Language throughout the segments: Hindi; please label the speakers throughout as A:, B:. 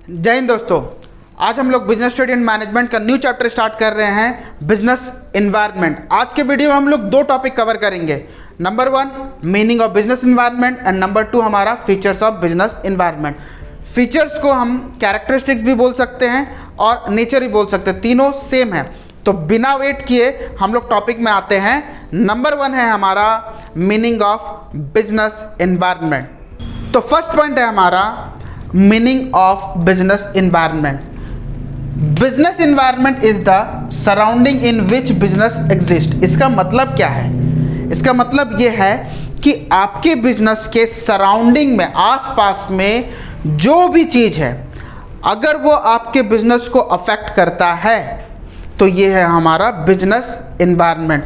A: जय हिंद दोस्तों। आज हम लोग बिजनेस स्टडी एंड मैनेजमेंट का न्यू चैप्टर स्टार्ट कर रहे हैं, बिजनेस एनवायरनमेंट। आज के वीडियो में हम लोग दो टॉपिक कवर करेंगे। Number 1 meaning of business environment and number 2 हमारा features of business environment. Features को हम कैरेक्टरिस्टिक्स भी बोल सकते हैं और नेचर भी बोल सकते हैं, तीनों सेम है। तो बिना वेट किए हम लोग टॉपिक में आते हैं। नंबर 1 है हमारा मीनिंग ऑफ बिजनेस एनवायरनमेंट। तो फर्स्ट पॉइंट है हमारा meaning of business environment. Business environment is the surrounding in which business exist. इसका मतलब क्या है? इसका मतलब ये है कि आपके बिजनेस के सराउंडिंग में, आसपास में जो भी चीज़ है, अगर वो आपके बिजनेस को अफेक्ट करता है तो ये है हमारा बिजनेस एनवायरनमेंट।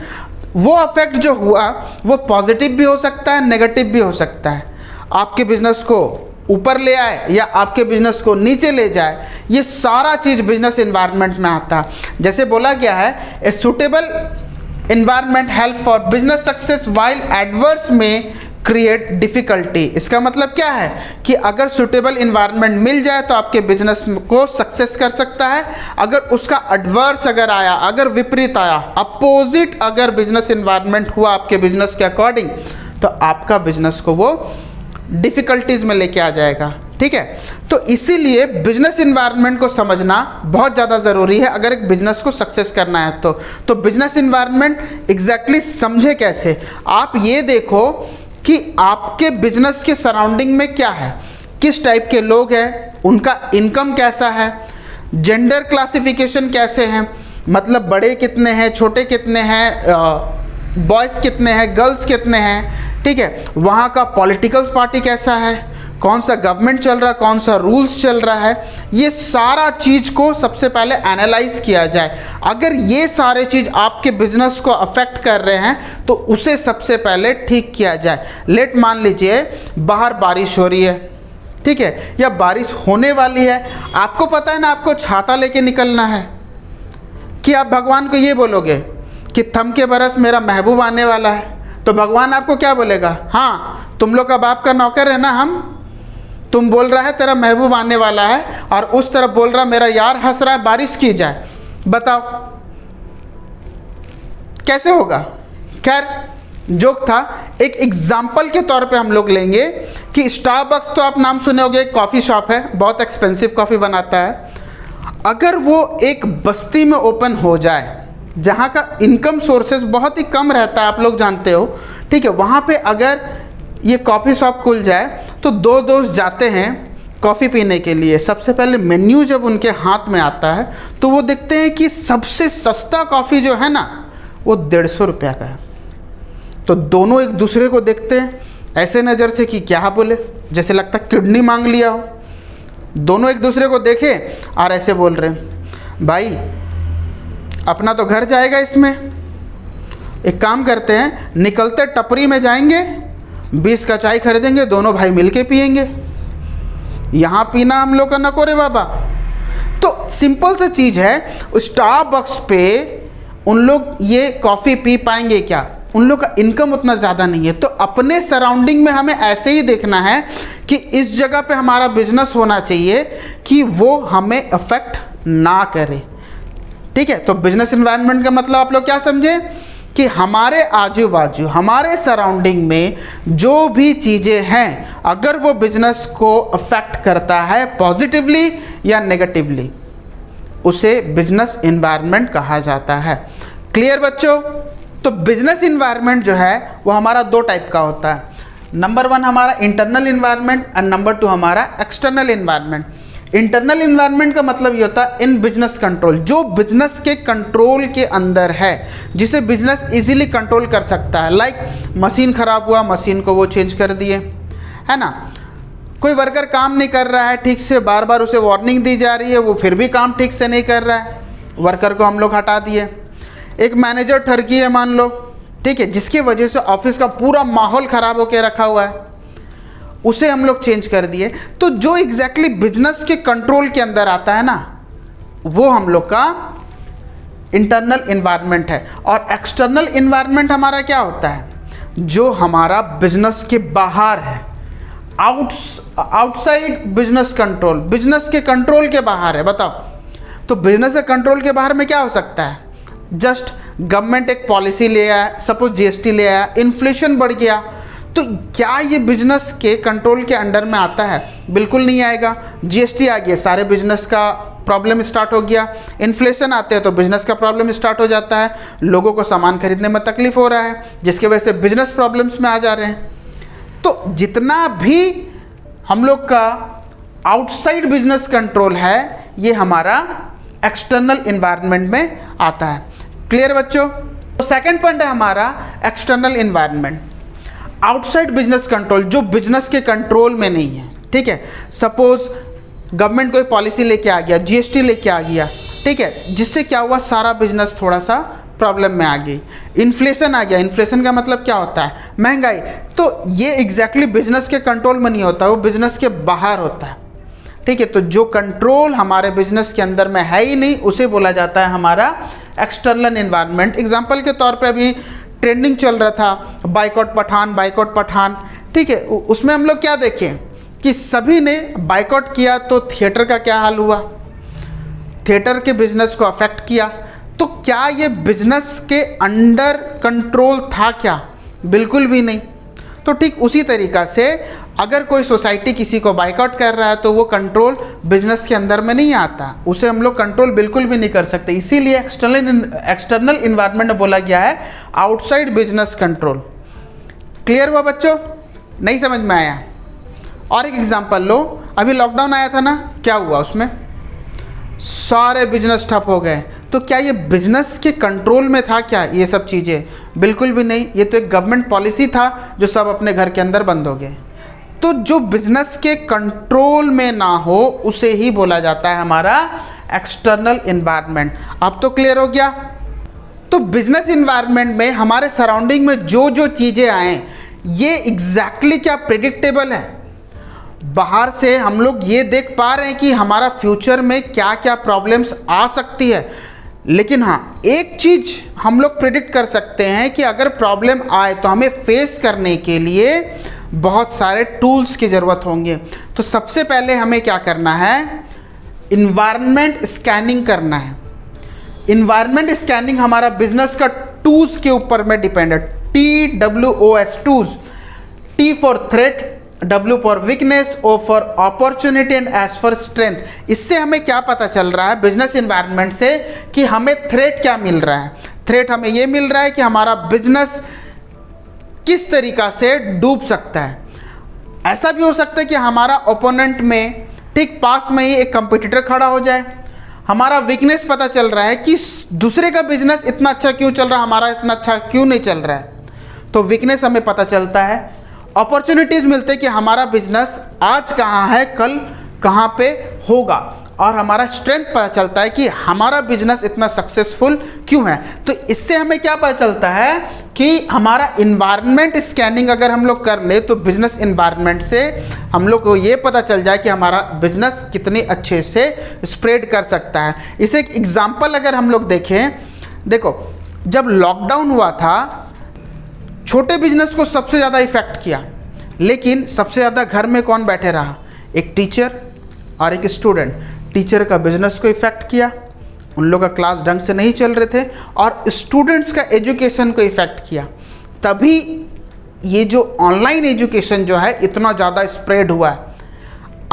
A: वो अफेक्ट जो हुआ वो पॉजिटिव भी हो सकता है, नेगेटिव भी हो सकता है। आपके बिजनेस को ऊपर ले आए या आपके बिजनेस को नीचे ले जाए, ये सारा चीज़ बिजनेस एनवायरनमेंट में आता है। जैसे बोला गया है, a suitable environment help for business success while adverse में क्रिएट डिफिकल्टी। इसका मतलब क्या है कि अगर सुटेबल एनवायरनमेंट मिल जाए तो आपके बिजनेस को सक्सेस कर सकता है। अगर उसका एडवर्स अगर आया, अगर विपरीत आया, अपोजिट अगर बिजनेस एनवायरनमेंट हुआ आपके बिजनेस के अकॉर्डिंग, तो आपका बिजनेस को वो डिफ़िकल्टीज़ में लेके आ जाएगा। ठीक है, तो इसीलिए बिजनेस एनवायरनमेंट को समझना बहुत ज़्यादा ज़रूरी है अगर एक बिजनेस को सक्सेस करना है तो बिजनेस एनवायरनमेंट एग्जैक्टली समझे कैसे? आप ये देखो कि आपके बिजनेस के सराउंडिंग में क्या है, किस टाइप के लोग हैं, उनका इनकम कैसा है, जेंडर क्लासिफिकेशन कैसे हैं, मतलब बड़े कितने हैं, छोटे कितने हैं, बॉयज़ कितने हैं, गर्ल्स कितने हैं। ठीक है, वहाँ का पॉलिटिकल पार्टी कैसा है, कौन सा गवर्नमेंट चल रहा है, कौन सा रूल्स चल रहा है, ये सारा चीज़ को सबसे पहले एनालाइज किया जाए। अगर ये सारे चीज़ आपके बिजनेस को अफेक्ट कर रहे हैं तो उसे सबसे पहले ठीक किया जाए। लेट मान लीजिए बाहर बारिश हो रही है, ठीक है, या बारिश होने वाली है, आपको पता है ना आपको छाता लेके निकलना है, कि आप भगवान को ये बोलोगे कि थम के बरस मेरा महबूब आने वाला है, तो भगवान आपको क्या बोलेगा? हाँ, तुम लोग का बाप का नौकर है ना हम। तुम बोल रहा है तेरा महबूब आने वाला है और उस तरफ बोल रहा मेरा यार हंस रहा है, बारिश की जाए। बताओ कैसे होगा? खैर, जोक था। एक एग्जाम्पल के तौर पे हम लोग लेंगे कि स्टारबक्स तो आप नाम सुने होंगे, कॉफ़ी शॉप है, बहुत एक्सपेंसिव कॉफ़ी बनाता है। अगर वो एक बस्ती में ओपन हो जाए जहाँ का इनकम सोर्सेज बहुत ही कम रहता है, आप लोग जानते हो, ठीक है, वहाँ पे अगर ये कॉफ़ी शॉप खुल जाए तो दो दोस्त जाते हैं कॉफ़ी पीने के लिए। सबसे पहले मेन्यू जब उनके हाथ में आता है तो वो देखते हैं कि सबसे सस्ता कॉफ़ी जो है ना वो 150 रुपया का है। तो दोनों एक दूसरे को देखते हैं ऐसे नज़र से कि क्या बोले, जैसे लगता किडनी मांग लिया हो। दोनों एक दूसरे को देखे और ऐसे बोल रहे हैं, भाई अपना तो घर जाएगा इसमें, एक काम करते हैं, निकलते टपरी में जाएंगे, 20 का चाय खरीदेंगे, दोनों भाई मिलके पियेंगे, यहाँ पीना हम लोग का नको रे बाबा। तो सिंपल सा चीज़ है, स्टारबक्स पे उन लोग ये कॉफ़ी पी पाएंगे क्या? उन लोग का इनकम उतना ज़्यादा नहीं है। तो अपने सराउंडिंग में हमें ऐसे ही देखना है कि इस जगह पे हमारा बिजनेस होना चाहिए कि वो हमें अफेक्ट ना करे। ठीक है, तो बिजनेस एनवायरनमेंट का मतलब आप लोग क्या समझे कि हमारे आजू बाजू, हमारे सराउंडिंग में जो भी चीज़ें हैं, अगर वो बिजनेस को अफेक्ट करता है पॉजिटिवली या नेगेटिवली, उसे बिजनेस एनवायरनमेंट कहा जाता है। क्लियर बच्चों? तो बिजनेस एनवायरनमेंट जो है वो हमारा दो टाइप का होता है। नंबर 1 हमारा इंटरनल एनवायरनमेंट एंड नंबर 2 हमारा एक्सटर्नल एनवायरनमेंट। इंटरनल एनवायरनमेंट का मतलब ये होता है इन बिजनेस कंट्रोल, जो बिजनेस के कंट्रोल के अंदर है, जिसे बिजनेस इजीली कंट्रोल कर सकता है। लाइक मशीन ख़राब हुआ, मशीन को वो चेंज कर दिए, है ना। कोई वर्कर काम नहीं कर रहा है ठीक से, बार बार उसे वार्निंग दी जा रही है, वो फिर भी काम ठीक से नहीं कर रहा है, वर्कर को हम लोग हटा दिए। एक मैनेजर ठरकी है मान लो, ठीक है, जिसकी वजह से ऑफिस का पूरा माहौल ख़राब होकर रखा हुआ है, उसे हम लोग चेंज कर दिए। तो जो एग्जैक्टली बिजनेस के कंट्रोल के अंदर आता है ना, वो हम लोग का इंटरनल एनवायरनमेंट है। और एक्सटर्नल एनवायरनमेंट हमारा क्या होता है? जो हमारा बिजनेस के बाहर है, आउटसाइड बिजनेस कंट्रोल, बिजनेस के कंट्रोल के बाहर है। बताओ, तो बिजनेस के कंट्रोल के बाहर में क्या हो सकता है? जस्ट गवर्नमेंट एक पॉलिसी ले आया, सपोज जीएसटी ले आया, इन्फ्लेशन बढ़ गया, तो क्या ये बिजनेस के कंट्रोल के अंडर में आता है? बिल्कुल नहीं आएगा। जीएसटी आ गया, सारे बिजनेस का प्रॉब्लम स्टार्ट हो गया। इन्फ्लेशन आते हैं तो बिजनेस का प्रॉब्लम स्टार्ट हो जाता है, लोगों को सामान खरीदने में तकलीफ हो रहा है, जिसकी वजह से बिजनेस प्रॉब्लम्स में आ जा रहे हैं। तो जितना भी हम लोग का आउटसाइड बिजनेस कंट्रोल है, ये हमारा एक्सटर्नल इन्वायरमेंट में आता है। क्लियर बच्चों? तो सेकंड पॉइंट है हमारा external environment, outside business control, जो बिजनेस के कंट्रोल में नहीं है। ठीक है, सपोज गवर्नमेंट कोई पॉलिसी लेके आ गया, जीएसटी लेके आ गया, ठीक है, जिससे क्या हुआ, सारा बिजनेस थोड़ा सा प्रॉब्लम में आ गई। इन्फ्लेशन आ गया, इन्फ्लेशन का मतलब क्या होता है? महंगाई। तो ये एग्जैक्टली बिजनेस के कंट्रोल में नहीं होता, वो बिजनेस के बाहर होता है। ठीक है, तो जो कंट्रोल हमारे बिजनेस के अंदर में है ही नहीं, उसे बोला जाता है हमारा एक्सटर्नल इन्वायरमेंट। एग्जाम्पल के तौर पे अभी ट्रेंडिंग चल रहा था बाइकॉट पठान, बाइकॉट पठान। ठीक है, उसमें हम लोग क्या देखें कि सभी ने बाइकॉट किया, तो थिएटर का क्या हाल हुआ? थिएटर के बिजनेस को अफेक्ट किया। तो क्या ये बिजनेस के अंडर कंट्रोल था क्या? बिल्कुल भी नहीं। तो ठीक उसी तरीक़ा से अगर कोई सोसाइटी किसी को बाइकआउट कर रहा है तो वो कंट्रोल बिजनेस के अंदर में नहीं आता, उसे हम लोग कंट्रोल बिल्कुल भी नहीं कर सकते। इसीलिए एक्सटर्नल इन्वायरमेंट में बोला गया है आउटसाइड बिजनेस कंट्रोल। क्लियर हुआ बच्चों? नहीं समझ में आया? और एक एग्जांपल लो, अभी लॉकडाउन आया था ना, क्या हुआ? उसमें सारे बिजनेस ठप हो गए। तो क्या ये बिजनेस के कंट्रोल में था क्या ये सब चीज़ें? बिल्कुल भी नहीं। ये तो एक गवर्नमेंट पॉलिसी था जो सब अपने घर के अंदर बंद हो गए। तो जो बिजनेस के कंट्रोल में ना हो उसे ही बोला जाता है हमारा एक्सटर्नल इन्वायरमेंट। अब तो क्लियर हो गया? तो बिजनेस इन्वायरमेंट में हमारे सराउंडिंग में जो जो चीज़ें आए, ये एग्जैक्टली क्या प्रेडिक्टेबल है? बाहर से हम लोग ये देख पा रहे हैं कि हमारा फ्यूचर में क्या क्या प्रॉब्लम्स आ सकती है, लेकिन हाँ, एक चीज़ हम लोग प्रेडिक्ट कर सकते हैं कि अगर प्रॉब्लम आए तो हमें फेस करने के लिए बहुत सारे टूल्स की ज़रूरत होंगे। तो सबसे पहले हमें क्या करना है? इन्वायरमेंट स्कैनिंग करना है। इन्वायरमेंट स्कैनिंग हमारा बिजनेस का टूल्स के ऊपर में डिपेंड है। TWOS tools, T for threat, W for weakness, O for opportunity and S for strength. इससे हमें क्या पता चल रहा है बिजनेस इन्वायरमेंट से कि हमें थ्रेट क्या मिल रहा है? थ्रेट हमें ये मिल रहा है कि हमारा बिजनेस किस तरीक़ा से डूब सकता है। ऐसा भी हो सकता है कि हमारा ओपोनेंट में ठीक पास में ही एक कंपटीटर खड़ा हो जाए। हमारा वीकनेस पता चल रहा है कि दूसरे का बिजनेस इतना अच्छा क्यों चल रहा है, हमारा इतना अच्छा क्यों नहीं चल रहा है। तो वीकनेस हमें पता चलता है। अपॉर्चुनिटीज़ मिलते हैं कि हमारा बिजनेस आज कहाँ है, कल कहाँ पे होगा। और हमारा स्ट्रेंथ पता चलता है कि हमारा बिजनेस इतना सक्सेसफुल क्यों है। तो इससे हमें क्या पता चलता है कि हमारा इन्वायरमेंट स्कैनिंग अगर हम लोग कर ले तो बिजनेस इन्वायरमेंट से हम लोग को ये पता चल जाए कि हमारा बिजनेस कितने अच्छे से स्प्रेड कर सकता है। इसे एक एग्जांपल अगर हम लोग देखें, देखो जब लॉकडाउन हुआ था छोटे बिजनेस को सबसे ज़्यादा इफेक्ट किया, लेकिन सबसे ज़्यादा घर में कौन बैठे रहा? एक टीचर और एक स्टूडेंट। टीचर का बिजनेस को इफेक्ट किया, उन लोग का क्लास ढंग से नहीं चल रहे थे, और स्टूडेंट्स का एजुकेशन को इफेक्ट किया। तभी ये जो ऑनलाइन एजुकेशन जो है इतना ज़्यादा स्प्रेड हुआ है।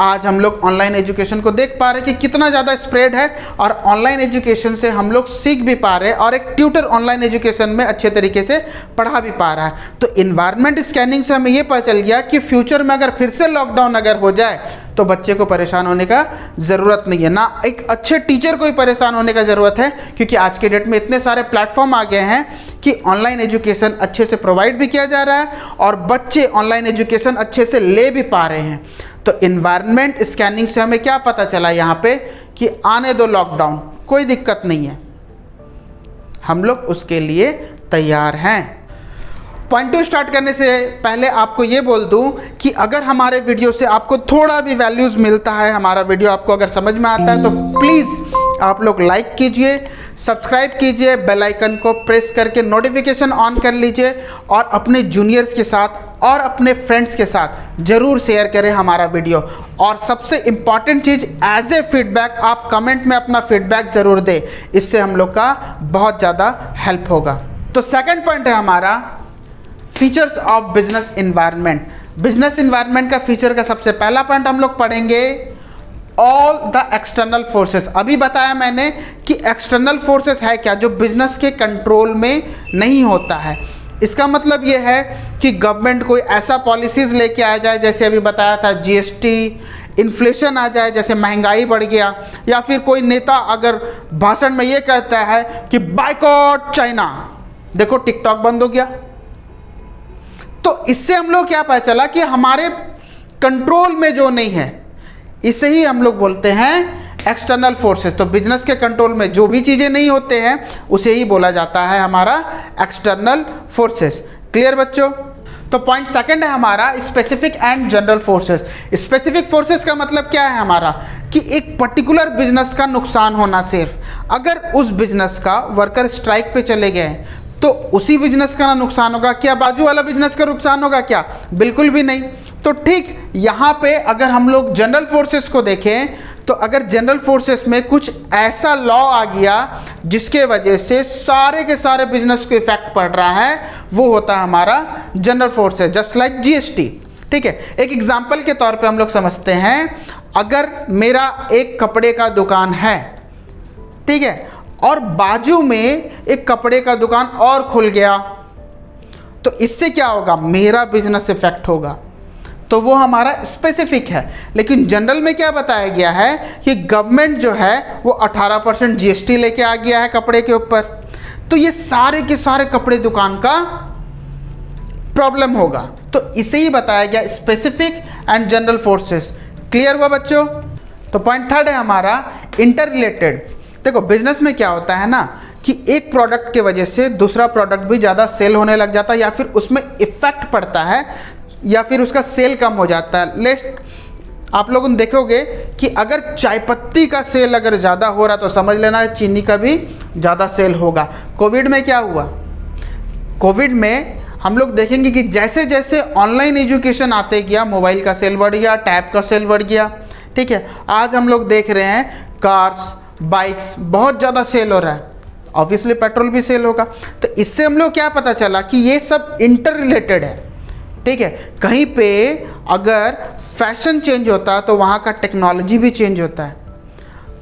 A: आज हम लोग ऑनलाइन एजुकेशन को देख पा रहे हैं कि कितना ज़्यादा स्प्रेड है, और ऑनलाइन एजुकेशन से हम लोग सीख भी पा रहे हैं, और एक ट्यूटर ऑनलाइन एजुकेशन में अच्छे तरीके से पढ़ा भी पा रहा है। तो इन्वायरमेंट स्कैनिंग से हमें ये पता चल गया कि फ्यूचर में अगर फिर से लॉकडाउन अगर हो जाए तो बच्चे को परेशान होने का ज़रूरत नहीं है, ना एक अच्छे टीचर को ही परेशान होने का ज़रूरत है, क्योंकि आज के डेट में इतने सारे प्लेटफॉर्म आ गए हैं कि ऑनलाइन एजुकेशन अच्छे से प्रोवाइड भी किया जा रहा है और बच्चे ऑनलाइन एजुकेशन अच्छे से ले भी पा रहे हैं। तो इन्वायरमेंट स्कैनिंग से हमें क्या पता चला यहाँ पे कि आने दो लॉकडाउन, कोई दिक्कत नहीं है, हम लोग उसके लिए तैयार हैं। पॉइंट टू स्टार्ट करने से पहले आपको ये बोल दूं कि अगर हमारे वीडियो से आपको थोड़ा भी वैल्यूज़ मिलता है, हमारा वीडियो आपको अगर समझ में आता है, तो प्लीज़ आप लोग लाइक कीजिए, सब्सक्राइब कीजिए, बेल आइकन को प्रेस करके नोटिफिकेशन ऑन कर लीजिए और अपने जूनियर्स के साथ और अपने फ्रेंड्स के साथ ज़रूर शेयर करें हमारा वीडियो। और सबसे इम्पॉर्टेंट चीज़, एज ए फीडबैक आप कमेंट में अपना फीडबैक ज़रूर दें, इससे हम लोग का बहुत ज़्यादा हेल्प होगा। तो सेकंड पॉइंट है हमारा features of business environment. Business environment का फीचर का सबसे पहला पॉइंट हम लोग पढ़ेंगे ऑल द एक्सटर्नल फोर्सेस। अभी बताया मैंने कि एक्सटर्नल फोर्सेस है क्या, जो बिजनेस के कंट्रोल में नहीं होता है। इसका मतलब ये है कि गवर्नमेंट कोई ऐसा पॉलिसीज़ लेके आ जाए, जैसे अभी बताया था जीएसटी, इन्फ्लेशन आ जाए, जैसे महंगाई बढ़ गया, या फिर कोई नेता अगर भाषण में ये कहता है कि बायकॉट चाइना, देखो टिकटॉक बंद हो गया। तो इससे हम लोग क्या पता चला कि हमारे कंट्रोल में जो नहीं है, इसे ही हम लोग बोलते हैं एक्सटर्नल फोर्सेस। तो बिजनेस के कंट्रोल में जो भी चीज़ें नहीं होते हैं उसे ही बोला जाता है हमारा एक्सटर्नल फोर्सेस। क्लियर बच्चों? तो पॉइंट सेकंड है हमारा specific and general forces. Specific forces का मतलब क्या है हमारा, कि एक पर्टिकुलर बिजनेस का नुकसान होना। सिर्फ अगर उस बिजनेस का वर्कर स्ट्राइक पे चले गए तो उसी बिजनेस का ना नुकसान होगा क्या, बाजू वाला बिजनेस का नुकसान होगा क्या? बिल्कुल भी नहीं। तो ठीक यहाँ पे अगर हम लोग जनरल फोर्सेस को देखें, तो अगर जनरल फोर्सेस में कुछ ऐसा लॉ आ गया जिसके वजह से सारे के सारे बिजनेस को इफेक्ट पड़ रहा है, वो होता है हमारा general forces, just like GST. ठीक है, एक एग्जांपल के तौर पे हम लोग समझते हैं, अगर मेरा एक कपड़े का दुकान है, ठीक है, और बाजू में एक कपड़े का दुकान और खुल गया, तो इससे क्या होगा, मेरा बिजनेस इफेक्ट होगा। तो वो हमारा स्पेसिफिक है। लेकिन जनरल में क्या बताया गया है कि गवर्नमेंट जो है वो 18% जीएसटी लेके आ गया है कपड़े के ऊपर, तो ये सारे के सारे कपड़े दुकान का प्रॉब्लम होगा। तो इसे ही बताया गया specific and general forces. Clear हुआ बच्चों? तो पॉइंट थर्ड है हमारा इंटर रिलेटेड। देखो बिजनेस में क्या होता है ना, कि एक प्रोडक्ट के वजह से दूसरा प्रोडक्ट भी ज़्यादा सेल होने लग जाता है, या फिर उसमें इफेक्ट पड़ता है, या फिर उसका सेल कम हो जाता है। लेस्ट आप लोगों ने देखोगे कि अगर चाय पत्ती का सेल अगर ज़्यादा हो रहा तो समझ लेना चीनी का भी ज़्यादा सेल होगा। कोविड में क्या हुआ, कोविड में हम लोग देखेंगे कि जैसे जैसे ऑनलाइन एजुकेशन आते गया, मोबाइल का सेल बढ़ गया, टैब का सेल बढ़ गया। ठीक है, आज हम लोग देख रहे हैं कार्स, बाइक्स बहुत ज़्यादा सेल हो रहा है, ऑब्वियसली पेट्रोल भी सेल होगा। तो इससे हम लोग क्या पता चला कि ये सब इंटर रिलेटेड है। ठीक है, कहीं पे अगर फैशन चेंज होता है तो वहाँ का टेक्नोलॉजी भी चेंज होता है,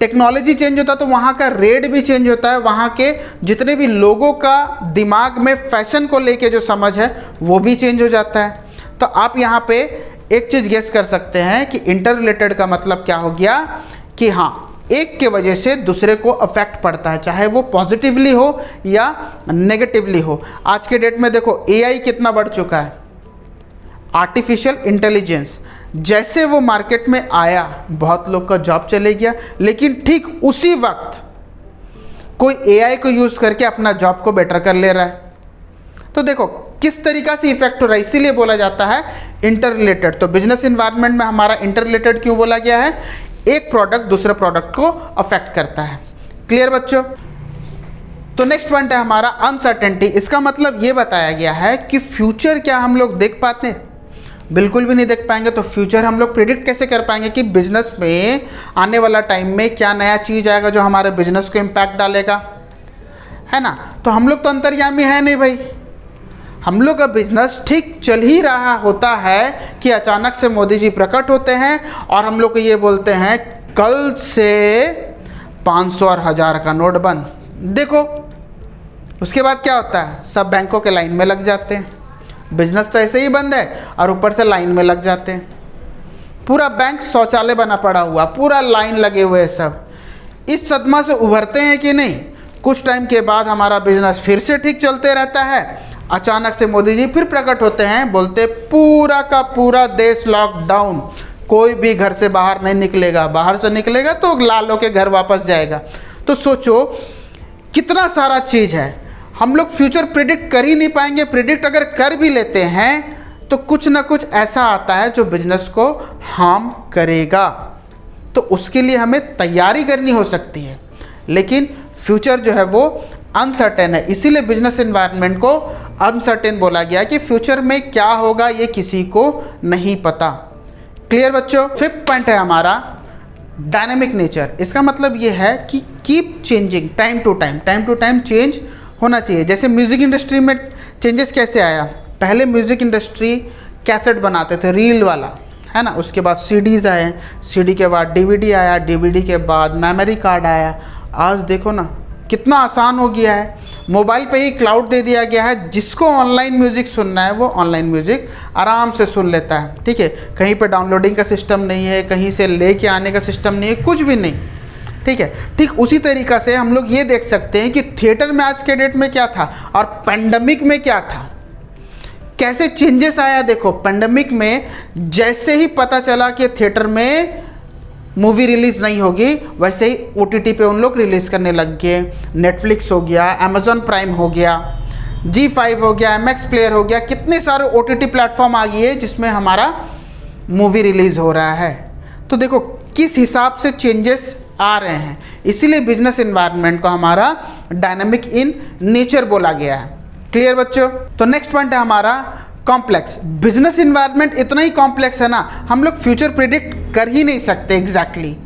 A: टेक्नोलॉजी चेंज होता है तो वहाँ का रेट भी चेंज होता है, वहाँ के जितने भी लोगों का दिमाग में फैशन को लेके जो समझ है वो भी चेंज हो जाता है। तो आप यहाँ पे एक चीज़ गेस कर सकते हैं कि इंटर रिलेटेड का मतलब क्या हो गया, कि हाँ एक के वजह से दूसरे को अफेक्ट पड़ता है, चाहे वो पॉजिटिवली हो या नेगेटिवली हो। आज के डेट में देखो एआई कितना बढ़ चुका है, आर्टिफिशियल इंटेलिजेंस, जैसे वो मार्केट में आया बहुत लोग का जॉब चले गया, लेकिन ठीक उसी वक्त कोई एआई को यूज़ करके अपना जॉब को बेटर कर ले रहा है। तो देखो किस तरीक़ा से इफेक्ट हो रहा है, इसीलिए बोला जाता है इंटर रिलेटेड। तो बिजनेस इन्वायरमेंट में हमारा इंटर रिलेटेड क्यों बोला गया है, एक प्रोडक्ट दूसरे प्रोडक्ट को अफेक्ट करता है। क्लियर बच्चों? तो नेक्स्ट पॉइंट है हमारा अनसर्टेनिटी। इसका मतलब ये बताया गया है कि फ्यूचर क्या हम लोग देख पाते हैं, बिल्कुल भी नहीं देख पाएंगे। तो फ्यूचर हम लोग प्रिडिक्ट कैसे कर पाएंगे कि बिजनेस में आने वाला टाइम में क्या नया चीज़ आएगा जो हमारे बिजनेस को इम्पैक्ट डालेगा, है ना? तो हम लोग तो अंतर्यामी है नहीं भाई, हम लोग का बिजनेस ठीक चल ही रहा होता है कि अचानक से मोदी जी प्रकट होते हैं और हम लोग को ये बोलते हैं कल से 500 और 1000 का नोट बंद। देखो उसके बाद क्या होता है, सब बैंकों के लाइन में लग जाते हैं, बिजनेस तो ऐसे ही बंद है और ऊपर से लाइन में लग जाते हैं। पूरा बैंक शौचालय बना पड़ा हुआ, पूरा लाइन लगे हुए सब। इस सदमा से उभरते हैं कि नहीं, कुछ टाइम के बाद हमारा बिजनेस फिर से ठीक चलते रहता है। अचानक से मोदी जी फिर प्रकट होते हैं, बोलते पूरा का पूरा देश लॉकडाउन, कोई भी घर से बाहर नहीं निकलेगा, बाहर से निकलेगा तो लालों के घर वापस जाएगा। तो सोचो कितना सारा चीज़ है, हम लोग फ्यूचर प्रिडिक्ट कर ही नहीं पाएंगे। प्रिडिक्ट अगर कर भी लेते हैं तो कुछ ना कुछ ऐसा आता है जो बिजनेस को हार्म करेगा, तो उसके लिए हमें तैयारी करनी हो सकती है। लेकिन फ्यूचर जो है वो अनसर्टेन है, इसीलिए बिजनेस इन्वायरमेंट को अनसर्टेन बोला गया कि फ्यूचर में क्या होगा ये किसी को नहीं पता। क्लियर बच्चों। फिफ्थ पॉइंट है हमारा डायनेमिक नेचर। इसका मतलब ये है कि keep changing time to time change होना चाहिए। जैसे म्यूज़िक इंडस्ट्री में चेंजेस कैसे आया, पहले म्यूज़िक इंडस्ट्री कैसेट बनाते थे रील वाला, है ना, उसके बाद सीडीज़ आए, सीडी के बाद डीवीडी आया, डीवीडी के बाद मेमोरी कार्ड आया। आज देखो ना कितना आसान हो गया है, मोबाइल पे ही क्लाउड दे दिया गया है, जिसको ऑनलाइन म्यूज़िक सुनना है वो ऑनलाइन म्यूज़िक आराम से सुन लेता है। ठीक है, कहीं पे डाउनलोडिंग का सिस्टम नहीं है, कहीं से लेके आने का सिस्टम नहीं है, कुछ भी नहीं। ठीक है, ठीक उसी तरीक़ा से हम लोग ये देख सकते हैं कि थिएटर में आज के डेट में क्या था और पेंडेमिक में क्या था, कैसे चेंजेस आया। देखो पेंडेमिक में जैसे ही पता चला कि थिएटर में मूवी रिलीज़ नहीं होगी, वैसे ही OTT पे उन लोग रिलीज़ करने लग गए। नेटफ्लिक्स हो गया, अमेज़ॉन प्राइम हो गया, G5 हो गया, MX प्लेयर हो गया, कितने सारे OTT प्लेटफॉर्म आ गए जिसमें हमारा मूवी रिलीज़ हो रहा है। तो देखो किस हिसाब से चेंजेस आ रहे हैं, इसीलिए बिजनेस इन्वायरमेंट को हमारा डायनामिक इन नेचर बोला गया है। क्लियर बच्चों। तो नेक्स्ट पॉइंट है हमारा कॉम्प्लेक्स। बिजनेस इन्वायरमेंट इतना ही कॉम्प्लेक्स है ना, हम लोग फ्यूचर प्रिडिक्ट कर ही नहीं सकते एग्जैक्टली।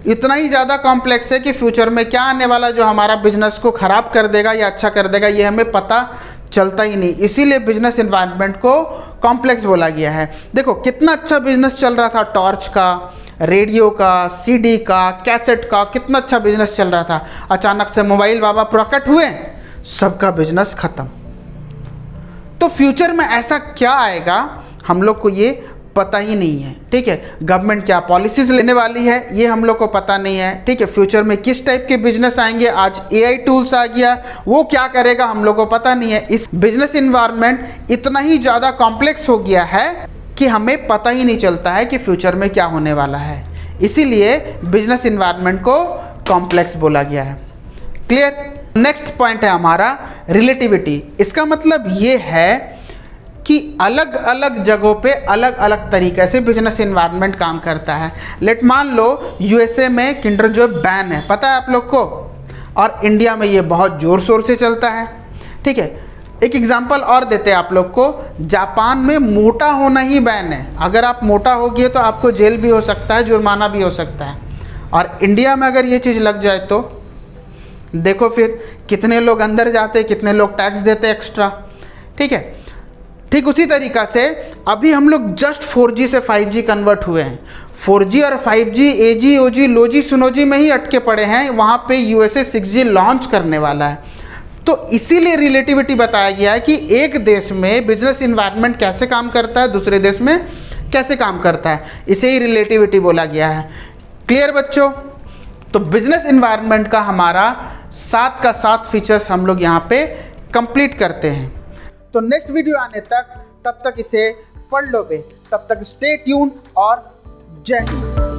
A: इतना ही ज़्यादा कॉम्प्लेक्स है कि फ्यूचर में क्या आने वाला जो हमारा बिजनेस को ख़राब कर देगा या अच्छा कर देगा ये हमें पता चलता ही नहीं, इसीलिए बिजनेस इन्वायरमेंट को कॉम्प्लेक्स बोला गया है। देखो कितना अच्छा बिजनेस चल रहा था, टॉर्च का, रेडियो का, CD का, कैसेट का, कितना अच्छा बिजनेस चल रहा था। अचानक से मोबाइल बाबा प्रकट हुए, सबका बिजनेस ख़त्म। तो फ्यूचर में ऐसा क्या आएगा हम लोग को ये पता ही नहीं है। ठीक है, गवर्नमेंट क्या पॉलिसीज़ लेने वाली है ये हम लोग को पता नहीं है। ठीक है, फ्यूचर में किस टाइप के बिजनेस आएंगे, आज AI टूल्स आ गया, वो क्या करेगा हम लोग को पता नहीं है। इस बिजनेस इन्वायरमेंट इतना ही ज़्यादा कॉम्प्लेक्स हो गया है कि हमें पता ही नहीं चलता है कि फ्यूचर में क्या होने वाला है, इसीलिए बिजनेस इन्वायरमेंट को कॉम्प्लेक्स बोला गया है। क्लियर। नेक्स्ट पॉइंट है हमारा रिलेटिविटी। इसका मतलब ये है कि अलग अलग जगहों पे अलग अलग तरीके से बिजनेस इन्वायरमेंट काम करता है। लेट मान लो USA में किंडर जॉय बैन है, पता है आप लोग को, और इंडिया में ये बहुत ज़ोर शोर से चलता है। ठीक है, एक एग्जांपल और देते हैं आप लोग को, जापान में मोटा होना ही बैन है। अगर आप मोटा हो गए तो आपको जेल भी हो सकता है, जुर्माना भी हो सकता है। और इंडिया में अगर ये चीज़ लग जाए तो देखो फिर कितने लोग अंदर जाते, कितने लोग टैक्स देते एक्स्ट्रा। ठीक है, ठीक उसी तरीक़ा से अभी हम लोग जस्ट 4G से 5G कन्वर्ट हुए हैं। 4G और 5G AG OG लोजी सुनोजी में ही अटके पड़े हैं, वहाँ पे USA 6G लॉन्च करने वाला है। तो इसीलिए रिलेटिविटी बताया गया है कि एक देश में बिजनेस इन्वायरमेंट कैसे काम करता है, दूसरे देश में कैसे काम करता है, इसे ही रिलेटिविटी बोला गया है। क्लियर बच्चों। तो बिजनेस इन्वायरमेंट का हमारा 7 का 7 फीचर्स हम लोग यहाँ पे कंप्लीट करते हैं। तो नेक्स्ट वीडियो आने तक तब तक इसे पढ़ लो बे, तब तक स्टे ट्यून और जय हिंद।